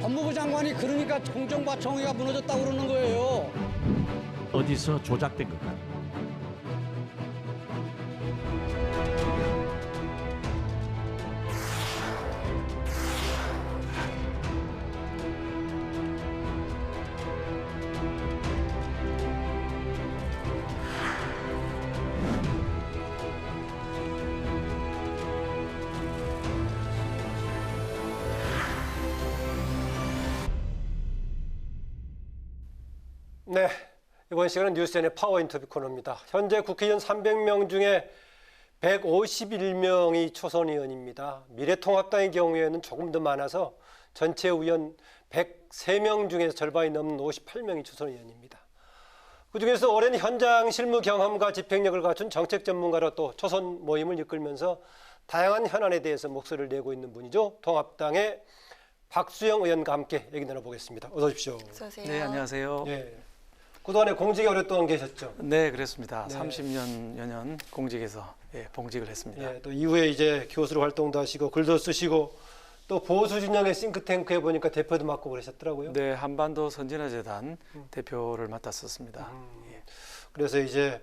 법무부 장관이 그러니까 공정과정위가 무너졌다고 그러는 거예요. 어디서 조작된 것까? 네, 이번 시간은 뉴스엔의 파워 인터뷰 코너입니다. 현재 국회의원 300명 중에 151명이 초선 의원입니다. 미래통합당의 경우에는 조금 더 많아서 전체 의원 103명 중에서 절반이 넘는 58명이 초선 의원입니다. 그중에서 오랜 현장 실무 경험과 집행력을 갖춘 정책 전문가로 또 초선 모임을 이끌면서 다양한 현안에 대해서 목소리를 내고 있는 분이죠. 통합당의 박수영 의원과 함께 얘기 나눠보겠습니다. 어서 오십시오. 어서 오세요. 네, 안녕하세요. 예. 그동안에 공직에 오랫동안 계셨죠? 네, 그렇습니다. 네. 30년여 년 공직에서 봉직을 했습니다. 예, 또 이후에 이제 교수로 활동도 하시고 글도 쓰시고 또 보수 진영의 싱크탱크에 보니까 대표도 맡고 그러셨더라고요. 네, 한반도 선진화재단 대표를 맡았었습니다. 예. 그래서 이제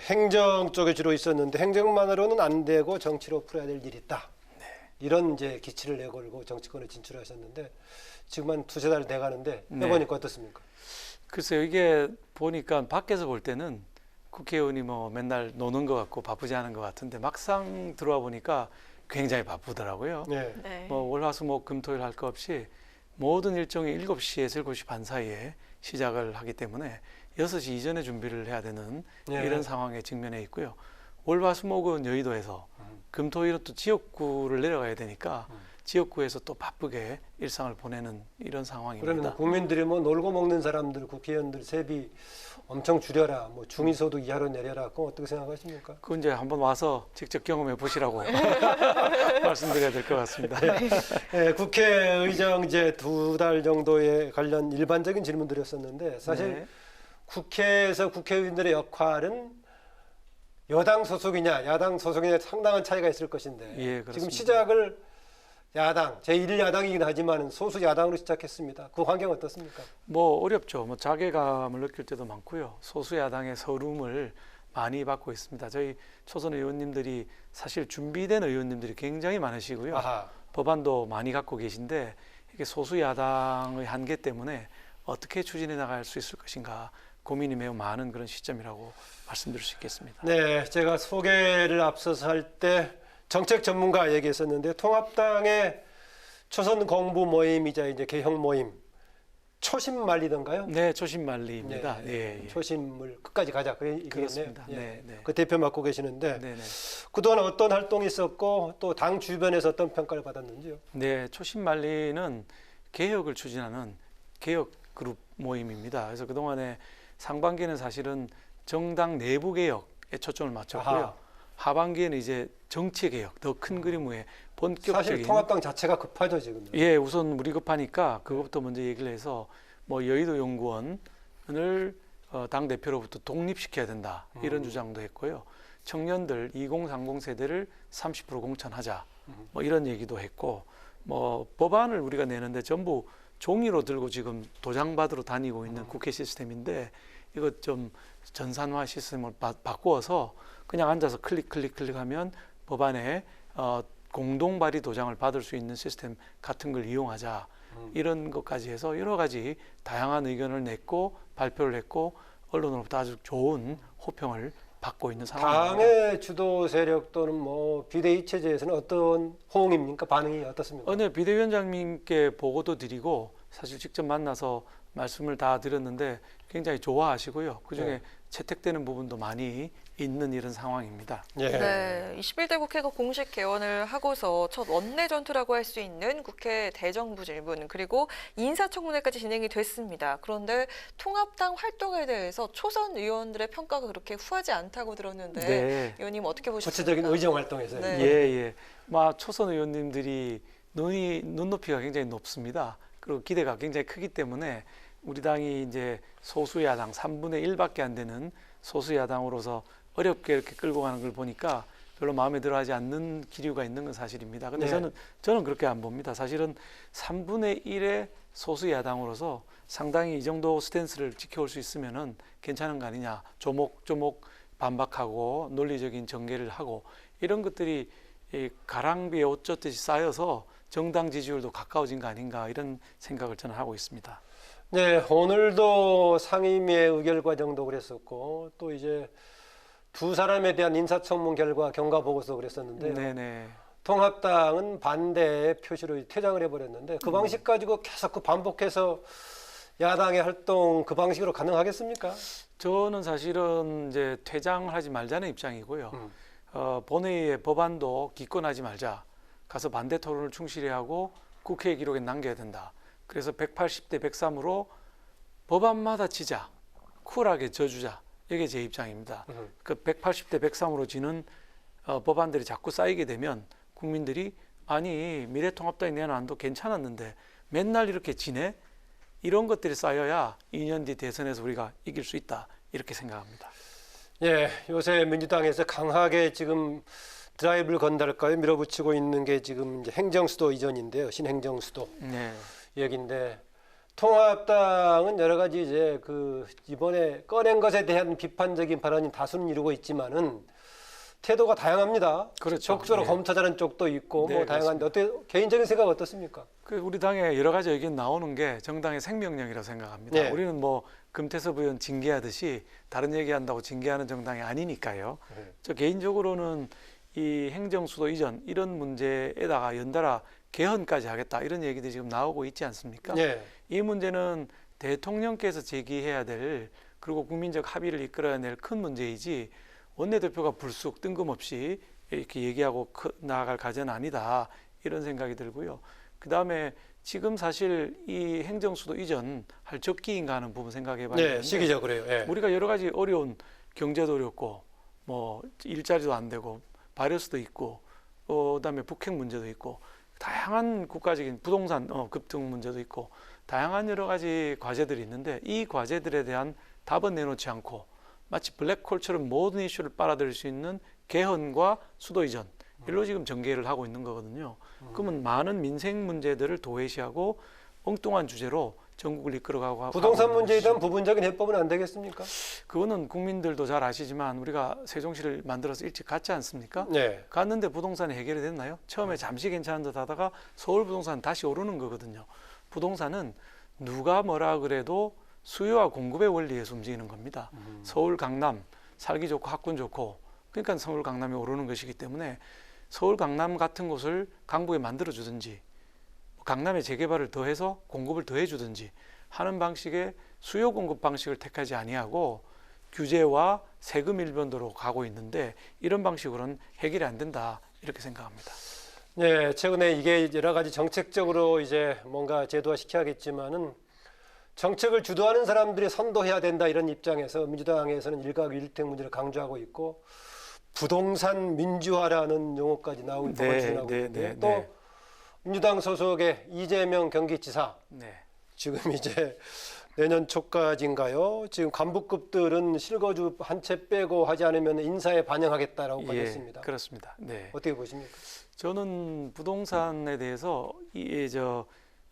행정 쪽에 주로 있었는데 행정만으로는 안 되고 정치로 풀어야 될 일이 있다. 이런 이제 기치를 내걸고 정치권에 진출하셨는데 지금 한 두세 달 돼가는데 해보니까 어떻습니까? 글쎄요, 이게 보니까 밖에서 볼 때는 국회의원이 뭐 맨날 노는 것 같고 바쁘지 않은 것 같은데 막상 들어와 보니까 굉장히 바쁘더라고요. 네. 네. 뭐 월화수목 금토일 할 거 없이 모든 일정이 7시에서 7시 반 사이에 시작을 하기 때문에 6시 이전에 준비를 해야 되는 네. 이런 상황에 직면해 있고요. 월화수목은 여의도에서 금토일은 또 지역구를 내려가야 되니까 지역구에서 또 바쁘게 일상을 보내는 이런 상황입니다. 그러면 국민들이 뭐 놀고 먹는 사람들, 국회의원들 세비 엄청 줄여라, 뭐 중위소득 이하로 내려라, 그건 어떻게 생각하십니까? 그건 이제 한번 와서 직접 경험해 보시라고 말씀드려야 될 것 같습니다. 네, 국회의정 이제 2달 정도에 관련 일반적인 질문드렸었는데 사실 네. 국회에서 국회의원들의 역할은 여당 소속이냐 야당 소속이냐 상당한 차이가 있을 것인데 예, 그렇습니다. 지금 시작을 야당, 제1야당이긴 하지만 소수 야당으로 시작했습니다. 그 환경 어떻습니까? 뭐 어렵죠. 뭐 자괴감을 느낄 때도 많고요. 소수 야당의 서름을 많이 받고 있습니다. 저희 초선 의원님들이 사실 준비된 의원님들이 굉장히 많으시고요. 아하. 법안도 많이 갖고 계신데 이게 소수 야당의 한계 때문에 어떻게 추진해 나갈 수 있을 것인가 고민이 매우 많은 그런 시점이라고 말씀드릴 수 있겠습니다. 네, 제가 소개를 앞서서 할 때 정책 전문가 얘기했었는데 통합당의 초선 공부 모임이자 이제 개혁 모임 초심 말리던가요? 네, 초심말리입니다. 네, 예, 예. 초심을 끝까지 가자. 그렇습니다. 예. 네, 네. 그 대표 맡고 계시는데 네, 네. 그동안 어떤 활동이 있었고 또 당 주변에서 어떤 평가를 받았는지요? 네, 초심말리는 개혁을 추진하는 개혁 그룹 모임입니다. 그래서 그동안에 상반기에는 사실은 정당 내부 개혁에 초점을 맞췄고요. 아하. 하반기에는 이제 정치 개혁, 더 큰 그림 위에 본격적인 사실 통합당 자체가 급하죠 지금. 예, 우선 우리 급하니까 그것부터 먼저 얘기를 해서 뭐 여의도 연구원을 당 대표로부터 독립시켜야 된다 이런 주장도 했고요. 청년들 2030 세대를 30% 공천하자 뭐 이런 얘기도 했고 뭐 법안을 우리가 내는데 전부 종이로 들고 지금 도장 받으러 다니고 있는 국회 시스템인데 이거 좀 전산화 시스템을 바꾸어서 그냥 앉아서 클릭하면 법안에 공동 발의 도장을 받을 수 있는 시스템 같은 걸 이용하자 이런 것까지 해서 여러 가지 다양한 의견을 냈고 발표를 했고 언론으로부터 아주 좋은 호평을 받고 있는 상황입니다. 당의 주도 세력 또는 뭐 비대위 체제에서는 어떤 호응입니까? 반응이 어떻습니까? 네, 비대위원장님께 보고도 드리고 사실 직접 만나서 말씀을 다 드렸는데 굉장히 좋아하시고요. 그중에 네. 채택되는 부분도 많이 있는 이런 상황입니다. 예. 네, 21대 국회가 공식 개원을 하고서 첫 원내 전투라고 할 수 있는 국회 대정부 질문 그리고 인사청문회까지 진행이 됐습니다. 그런데 통합당 활동에 대해서 초선 의원들의 평가가 그렇게 후하지 않다고 들었는데 네. 의원님 어떻게 보셨습니까? 구체적인 의정 활동에서. 네. 예. 초선 의원님들이 눈높이가 굉장히 높습니다. 그리고 기대가 굉장히 크기 때문에 우리 당이 이제 소수야당 3분의 1밖에 안 되는 소수야당으로서 어렵게 이렇게 끌고 가는 걸 보니까 별로 마음에 들어하지 않는 기류가 있는 건 사실입니다. 근데 네. 저는 그렇게 안 봅니다. 사실은 3분의 1의 소수 야당으로서 상당히 이 정도 스탠스를 지켜올 수 있으면은 괜찮은 거 아니냐. 조목조목 반박하고 논리적인 전개를 하고 이런 것들이 이 가랑비에 옷 젖듯이 쌓여서 정당 지지율도 가까워진 거 아닌가 이런 생각을 저는 하고 있습니다. 네, 오늘도 상임위의 의결 과정도 그랬었고 또 이제 두 사람에 대한 인사청문 결과 경과 보고서 그랬었는데요. 네네. 통합당은 반대의 표시로 퇴장을 해버렸는데 그 방식 가지고 계속 그 반복해서 야당의 활동 그 방식으로 가능하겠습니까? 저는 사실은 이제 퇴장하지 말자는 입장이고요. 본회의의 법안도 기권하지 말자. 가서 반대 토론을 충실히 하고 국회 기록에 남겨야 된다. 그래서 180대 103으로 법안마다 지자. 쿨하게 져주자. 이게 제 입장입니다. 그 180대 103으로 지는 법안들이 자꾸 쌓이게 되면 국민들이 아니 미래통합당이 내는 안도 괜찮았는데 맨날 이렇게 지내? 이런 것들이 쌓여야 2년 뒤 대선에서 우리가 이길 수 있다. 이렇게 생각합니다. 예, 요새 민주당에서 강하게 지금 드라이브를 건달까요? 밀어붙이고 있는 게 지금 이제 행정수도 이전인데요. 신행정수도 네. 얘기인데 통합당은 여러 가지 이제 그 이번에 꺼낸 것에 대한 비판적인 발언이 다수는 이루고 있지만은 태도가 다양합니다. 그렇죠. 적극적으로 네. 검토하는 쪽도 있고 네, 뭐 다양한데 어떻게 개인적인 생각 어떻습니까? 그 우리 당에 여러 가지 의견 나오는 게 정당의 생명력이라고 생각합니다. 네. 우리는 뭐 금태섭 의원 징계하듯이 다른 얘기한다고 징계하는 정당이 아니니까요. 네. 저 개인적으로는 이 행정수도 이전 이런 문제에다가 연달아 개헌까지 하겠다 이런 얘기들이 지금 나오고 있지 않습니까? 네. 이 문제는 대통령께서 제기해야 될 그리고 국민적 합의를 이끌어야 될 큰 문제이지 원내대표가 불쑥 뜬금없이 이렇게 얘기하고 나아갈 과제는 아니다 이런 생각이 들고요. 그 다음에 지금 사실 이 행정수도 이전 할 적기인가 하는 부분 생각해 봐야 되는데 네, 시기적으로요. 예. 우리가 여러 가지 어려운 경제도 어렵고 뭐 일자리도 안 되고 바이러스도 있고 그다음에 북핵 문제도 있고 다양한 국가적인 부동산 급등 문제도 있고 다양한 여러 가지 과제들이 있는데 이 과제들에 대한 답은 내놓지 않고 마치 블랙홀처럼 모든 이슈를 빨아들일 수 있는 개헌과 수도 이전 일로 지금 전개를 하고 있는 거거든요. 그러면 많은 민생 문제들을 도외시하고 엉뚱한 주제로 전국을 이끌어가고 부동산 하고 문제에 있는 대한 부분적인 해법은 안 되겠습니까? 그거는 국민들도 잘 아시지만 우리가 세종시를 만들어서 일찍 갔지 않습니까? 네. 갔는데 부동산이 해결이 됐나요? 처음에 잠시 괜찮은 듯 하다가 서울 부동산 다시 오르는 거거든요. 부동산은 누가 뭐라 그래도 수요와 공급의 원리에서 움직이는 겁니다. 서울 강남 살기 좋고 학군 좋고 그러니까 서울 강남이 오르는 것이기 때문에 서울 강남 같은 곳을 강북에 만들어 주든지 강남의 재개발을 더해서 공급을 더해 주든지 하는 방식의 수요 공급 방식을 택하지 아니하고 규제와 세금 일변도로 가고 있는데 이런 방식으로는 해결이 안 된다 이렇게 생각합니다. 네, 최근에 이게 여러 가지 정책적으로 이제 뭔가 제도화 시켜야겠지만은 정책을 주도하는 사람들이 선도해야 된다 이런 입장에서 민주당에서는 일가구일주택 문제를 강조하고 있고 부동산 민주화라는 용어까지 나오고 있고 또 민주당 소속의 이재명 경기지사 지금 이제 내년 초까지인가요? 지금 간부급들은 실거주 한 채 빼고 하지 않으면 인사에 반영하겠다라고 밝혔습니다. 그렇습니다. 네. 어떻게 보십니까? 저는 부동산에 대해서 저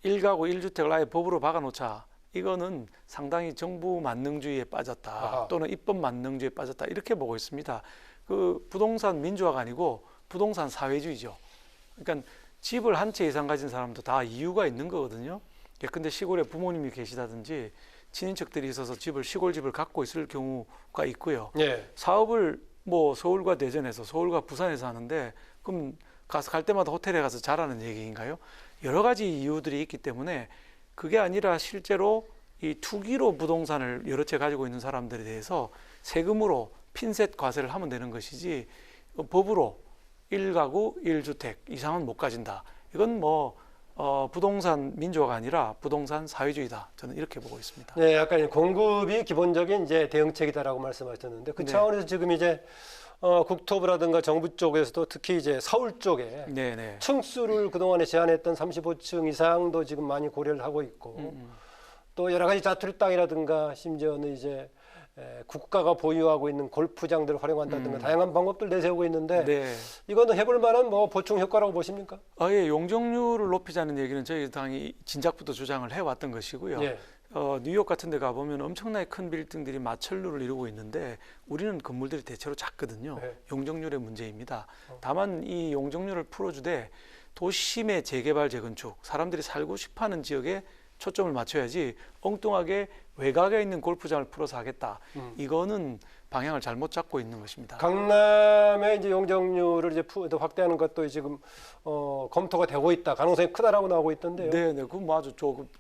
1가구 1주택을 아예 법으로 박아놓자. 이거는 상당히 정부 만능주의에 빠졌다. 아하. 또는 입법 만능주의에 빠졌다. 이렇게 보고 있습니다. 그 부동산 민주화가 아니고 부동산 사회주의죠. 그러니까 집을 한 채 이상 가진 사람도 다 이유가 있는 거거든요. 근데 시골에 부모님이 계시다든지 친인척들이 있어서 시골집을 갖고 있을 경우가 있고요. 네. 사업을 뭐 서울과 대전에서 서울과 부산에서 하는데 그럼 갈 때마다 호텔에 가서 자라는 얘기인가요? 여러 가지 이유들이 있기 때문에 그게 아니라 실제로 이 투기로 부동산을 여러 채 가지고 있는 사람들에 대해서 세금으로 핀셋 과세를 하면 되는 것이지 법으로 1가구 1주택 이상은 못 가진다. 이건 뭐 부동산 민주화가 아니라 부동산 사회주의다. 저는 이렇게 보고 있습니다. 네, 약간 공급이 기본적인 이제 대응책이다라고 말씀하셨는데 그 차원에서 지금 이제 국토부라든가 정부 쪽에서도 특히 이제 서울 쪽에 층수를 그동안에 제한했던 35층 이상도 지금 많이 고려를 하고 있고 또 여러 가지 자투리 땅이라든가 심지어는 이제 국가가 보유하고 있는 골프장들을 활용한다든가 다양한 방법들 내세우고 있는데 네. 이거는 해볼 만한 뭐 보충 효과라고 보십니까? 예, 용적률을 높이자는 얘기는 저희 당이 진작부터 주장을 해왔던 것이고요. 예. 뉴욕 같은 데 가보면 엄청나게 큰 빌딩들이 마천루를 이루고 있는데 우리는 건물들이 대체로 작거든요. 네. 용적률의 문제입니다. 다만 이 용적률을 풀어주되 도심의 재개발, 재건축, 사람들이 살고 싶어하는 지역에 초점을 맞춰야지 엉뚱하게 외곽에 있는 골프장을 풀어서 하겠다. 이거는 방향을 잘못 잡고 있는 것입니다. 강남의 이제 용적률을 이제 확대하는 것도 지금 검토가 되고 있다. 가능성이 크다라고 나오고 있던데요. 네, 그건 뭐 아주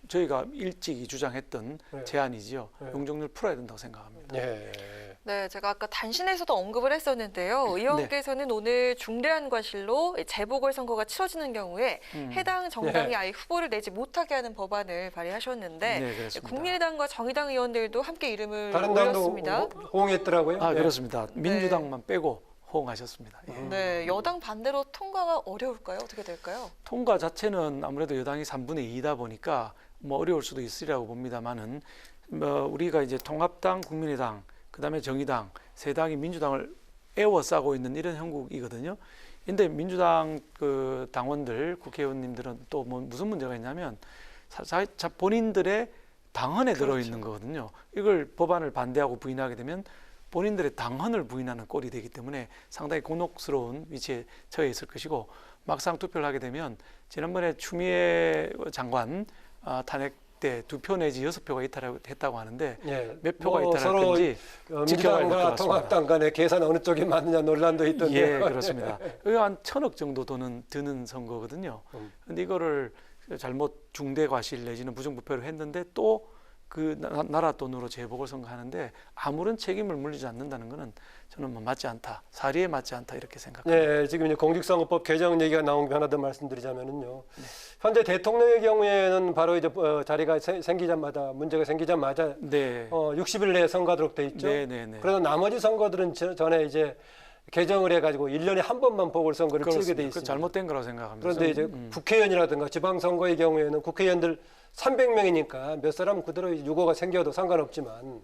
저희가 일찍이 주장했던 네. 제안이지요. 네. 용적률 풀어야 된다고 생각합니다. 예. 네, 제가 아까 단신에서도 언급을 했었는데요. 의원께서는 오늘 중대한 과실로 재보궐선거가 치러지는 경우에 해당 정당이 네. 아예 후보를 내지 못하게 하는 법안을 발의하셨는데 네, 그렇습니다. 국민의당과 정의당 의원들도 함께 이름을 다른 당도 올렸습니다. 호응했더라고요. 아, 예. 그렇습니다. 민주당만 빼고 호응하셨습니다. 예. 네, 여당 반대로 통과가 어려울까요? 어떻게 될까요? 통과 자체는 아무래도 여당이 3분의 2이다 보니까 뭐 어려울 수도 있으리라고 봅니다만은 뭐 우리가 이제 통합당, 국민의당, 그다음에 정의당 세 당이 민주당을 에워싸고 있는 이런 형국이거든요. 근데 민주당 그 당원들, 국회의원님들은 또 뭐 무슨 문제가 있냐면 본인들의 당헌에 들어 있는 거거든요. 이걸 법안을 반대하고 부인하게 되면 본인들의 당헌을 부인하는 꼴이 되기 때문에 상당히 곤혹스러운 위치에 처해 있을 것이고 막상 투표를 하게 되면 지난번에 추미애 장관 탄핵 때 2표 내지 6표가 이탈했다고 하는데 예. 몇 표가 뭐 이탈할 서로 건지 지켜봐야 될 것 민주당과 같습니다. 통합당 간의 계산 어느 쪽이 맞느냐 논란도 있던데. 예, 그렇습니다. 이거 한 1,000억 정도 드는 선거거든요. 근데 이거를 잘못 중대 과실 내지는 부정부패로 했는데 또 그 나라 돈으로 재보궐선거 하는데 아무런 책임을 물리지 않는다는 것은 저는 뭐 맞지 않다, 사리에 맞지 않다 이렇게 생각합니다. 네, 지금 이제 공직선거법 개정 얘기가 나온 게 하나 더 말씀드리자면은요. 현재 대통령의 경우에는 바로 이제 자리가 생기자마자 문제가 생기자마자 네, 60일 내에 선거하도록 돼 있죠. 네, 네, 네. 그래서 나머지 선거들은 전에 이제 개정을 해가지고 1년에 한 번만 보궐선거를 치르게 돼 그렇습니다. 있습니다. 잘못된 거라고 생각합니다. 그런데 이제 국회의원이라든가 지방선거의 경우에는 국회의원들 300명이니까 몇 사람 그대로 유고가 생겨도 상관없지만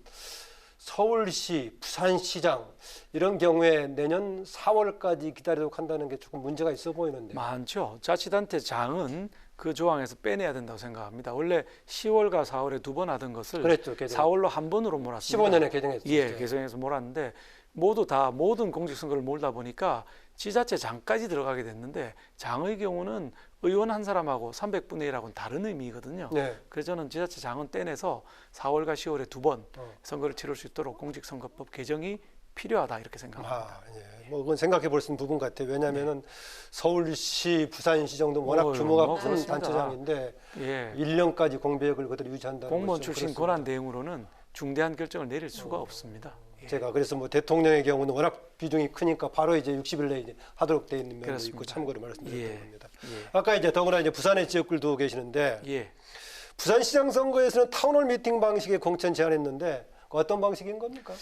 서울시, 부산시장 이런 경우에 내년 4월까지 기다리도록 한다는 게 조금 문제가 있어 보이는데. 많죠. 자치단체 장은 그 조항에서 빼내야 된다고 생각합니다. 원래 10월과 4월에 2번 하던 것을 그랬죠, 개정. 4월로 한 번으로 몰았습니다. 15년에 개정했죠. 예, 개정해서 몰았는데 모든 공직선거를 몰다 보니까 지자체장까지 들어가게 됐는데 장의 경우는 의원 한 사람하고 300분의 1하고는 다른 의미거든요. 네. 그래서 저는 지자체장은 떼내서 4월과 10월에 2번 선거를 치를 수 있도록 공직선거법 개정이 필요하다 이렇게 생각합니다. 아, 예. 뭐 그건 생각해 볼 수 있는 부분 같아요. 왜냐하면은 서울시, 부산시 정도 워낙 규모가 뭐 큰 그렇습니다. 단체장인데 예, 1년까지 공백을 그대로 유지한다는 공무원 것은 출신 그렇습니다. 권한 대행으로는 중대한 결정을 내릴 수가 없습니다. 예. 제가 그래서 뭐 대통령의 경우는 워낙 비중이 크니까 바로 이제 60일 내에 이제 하도록 돼 있는 면도 그렇습니다. 있고 참고로 말씀드렸던 예. 겁니다. 예. 아까 이제 더구나 이제 부산의 지역구를 두고 계시는데 예. 부산시장 선거에서는 타운홀 미팅 방식의 공천 제안했는데 어떤 방식인 겁니까?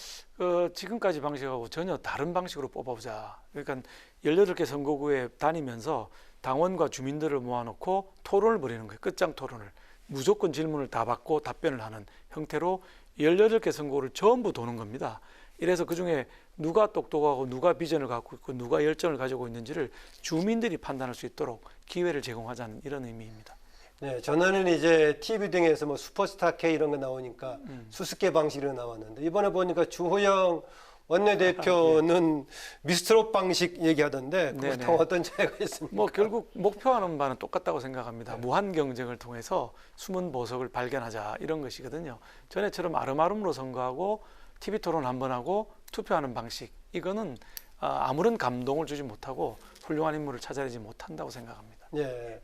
지금까지 방식하고 전혀 다른 방식으로 뽑아보자. 그러니까 18개 선거구에 다니면서 당원과 주민들을 모아놓고 토론을 벌이는 거예요. 끝장 토론을. 무조건 질문을 다 받고 답변을 하는 형태로 18개 선거구를 전부 도는 겁니다. 이래서 그중에 누가 똑똑하고 누가 비전을 갖고 있고 누가 열정을 가지고 있는지를 주민들이 판단할 수 있도록 기회를 제공하자는 이런 의미입니다. 네, 전에는 이제 TV 등에서 뭐 슈퍼스타 K 이런 거 나오니까 수습계 방식으로 나왔는데 이번에 보니까 주호영 원내대표는 미스트롯 방식 얘기하던데 그렇다고 네네. 어떤 차이가 있습니까? 뭐 결국 목표하는 바는 똑같다고 생각합니다. 무한 경쟁을 통해서 숨은 보석을 발견하자 이런 것이거든요. 전에처럼 아름아름으로 선거하고 TV 토론 한 번 하고 투표하는 방식 이거는 아무런 감동을 주지 못하고 훌륭한 인물을 찾아내지 못한다고 생각합니다. 예,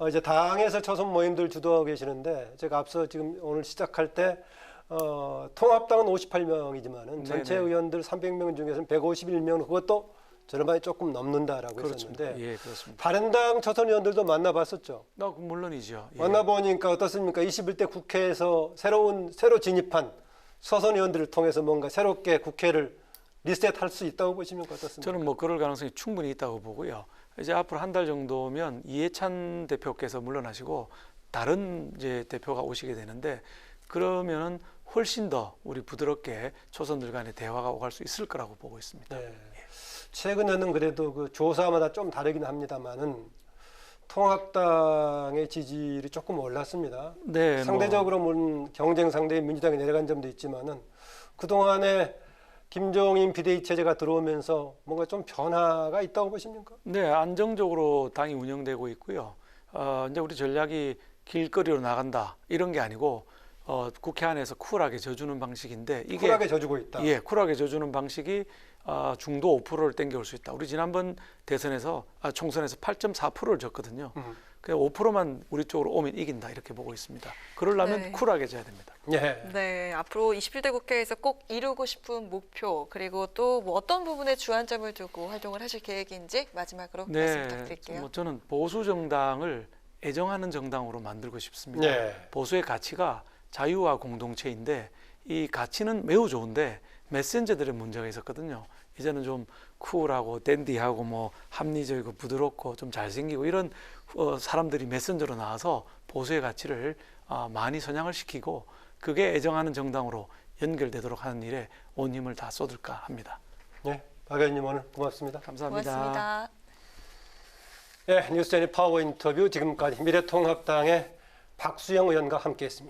이제 당에서 초선 모임들 주도하고 계시는데 제가 앞서 지금 오늘 시작할 때 통합당은 58명이지만은 전체 네네. 의원들 300명 중에서는 151명 그것도 절반이 조금 넘는다라고 그렇습니다. 했었는데 예, 그렇습니다. 다른 당 초선 의원들도 만나봤었죠. 물론이죠. 예. 만나보니까 어떻습니까? 21대 국회에서 새로 진입한 초선 의원들을 통해서 뭔가 새롭게 국회를 리셋할 수 있다고 보시면 어떻습니까? 저는 뭐 그럴 가능성이 충분히 있다고 보고요. 이제 앞으로 한 달 정도면 이해찬 대표께서 물러나시고 다른 이제 대표가 오시게 되는데 그러면은 훨씬 더 우리 부드럽게 초선들 간의 대화가 오갈 수 있을 거라고 보고 있습니다. 네. 최근에는 그래도 그 조사마다 좀 다르긴 합니다만은 통합당의 지지율이 조금 올랐습니다. 네, 상대적으로 물론 경쟁 상대의 민주당이 내려간 점도 있지만은 그동안에 김종인 비대위 체제가 들어오면서 뭔가 좀 변화가 있다고 보십니까? 네, 안정적으로 당이 운영되고 있고요. 이제 우리 전략이 길거리로 나간다 이런 게 아니고 국회 안에서 쿨하게 져주는 방식인데 이게 쿨하게 져주고 있다. 예, 쿨하게 져주는 방식이 중도 5%를 땡겨올 수 있다. 우리 지난번 대선에서 총선에서 8.4%를 졌거든요. 그냥 5%만 우리 쪽으로 오면 이긴다 이렇게 보고 있습니다. 그러려면 네. 쿨하게 져야 됩니다. 예. 네, 앞으로 21대 국회에서 꼭 이루고 싶은 목표 그리고 또 뭐 어떤 부분에 주안점을 두고 활동을 하실 계획인지 마지막으로 말씀 부탁드릴게요. 뭐 저는 보수 정당을 애정하는 정당으로 만들고 싶습니다. 예. 보수의 가치가 자유와 공동체인데 이 가치는 매우 좋은데 메신저들의 문제가 있었거든요. 이제는 좀 쿨하고 댄디하고 뭐 합리적이고 부드럽고 좀 잘생기고 이런 사람들이 메신저로 나와서 보수의 가치를 많이 선양을 시키고 그게 애정하는 정당으로 연결되도록 하는 일에 온 힘을 다 쏟을까 합니다. 예. 박 의원님 오늘 고맙습니다. 감사합니다. 고맙습니다. 예, 뉴스제니 파워 인터뷰 지금까지 미래통합당의 박수영 의원과 함께했습니다.